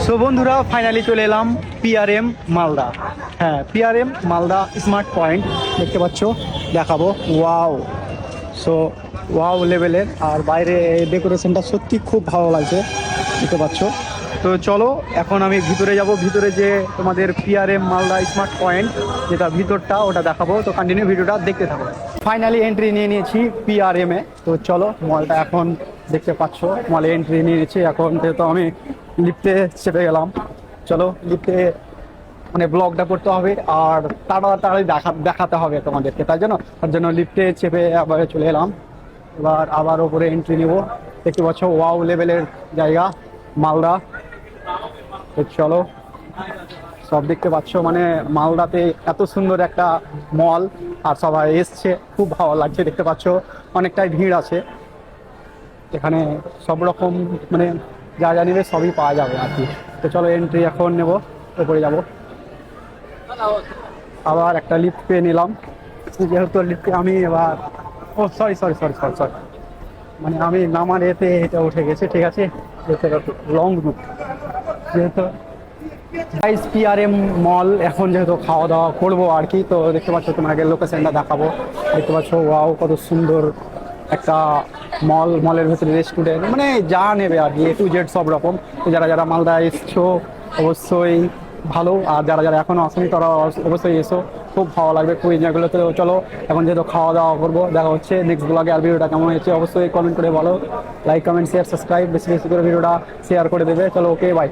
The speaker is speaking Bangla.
সো বন্ধুরা ফাইনালি চলে এলাম পিআরএম মালদা। হ্যাঁ, পিআরএম মালদা স্মার্ট পয়েন্ট দেখতে পাচ্ছ, দেখাবো। ওয়াও, সো ওয়াও লেভেলের। আর বাইরে ডেকোরেশনটা সত্যি খুব ভালো লাগছে, দেখতে পাচ্ছ। তো চলো এখন আমি ভিতরে যাব, ভিতরে যে তোমাদের পিআরএম মালদা স্মার্ট পয়েন্ট যেটা ভিতরটা ওটা দেখাবো। তো কন্টিনিউ ভিডিওটা দেখতে থাকো। ফাইনালি এন্ট্রি নিয়ে নিয়েছি পিআরএম এ। তো চলো, মলটা এখন দেখতে পাচ্ছ, মলে এন্ট্রি নিয়ে নিয়েছি। এখন যেহেতু আমি লিফটে চেপে গেলাম, চলো লিফটে মানে ব্লগটা করতে হবে আর তাড়াতাড়ি দেখাতে হবে তোমাদেরকে, তার জন্য লিফটে চেপে আবার চলে এলাম। এবার আবার ওপরে এন্ট্রি নিব। দেখতে পাচ্ছ ওয়াও লেভেলের জায়গা মালদা। তো চলো, সব দেখতে পাচ্ছ, মানে মালদাতে এত সুন্দর একটা মল আর সবাই এসছে, খুব ভালো লাগছে। দেখতে পাচ্ছ অনেকটাই ভিড় আছে এখানে, সব রকম মানে যা যা নেবে সবই পাওয়া যাবে আর কি। তো চলো এন্ট্রি এখন নেব, ওপরে যাব। আবার একটা লিফট পেয়ে নিলাম, যেহেতু লিফটে আমি এবার sorry sorry sorry sorry sorry মানে আমি নামার এতে এটা উঠে গেছে, ঠিক আছে। লং রুট যেহেতু পিআরএম মল, এখন যেহেতু খাওয়া দাওয়া করবো আর কি। তো দেখতে পাচ্ছ, তোমাকে লোকেশনটা দেখাবো। দেখতে পাচ্ছ ওয়াও, কত সুন্দর একটা মল। মলের ভেতরে রেস্টুরেন্ট, মানে যা নেবে আর কি, এ টু জেড সব রকম। তো যারা যারা মালদা এসছো অবশ্যই ভালো, আর যারা যারা এখনো আসেনি তারা অবশ্যই এসো, খুব ভালো লাগবে, খুব এনজয় করলে। তো চলো এখন যেহেতু খাওয়া দাওয়া করবো, দেখা হচ্ছে নেক্সট ব্লগে। আর ভিডিওটা কেমন হয়েছে অবশ্যই কমেন্ট করে বলো। লাইক কমেন্ট শেয়ার সাবস্ক্রাইব বেশি বেশি করে ভিডিওটা শেয়ার করে দেবে। চলো, ওকে, বাই।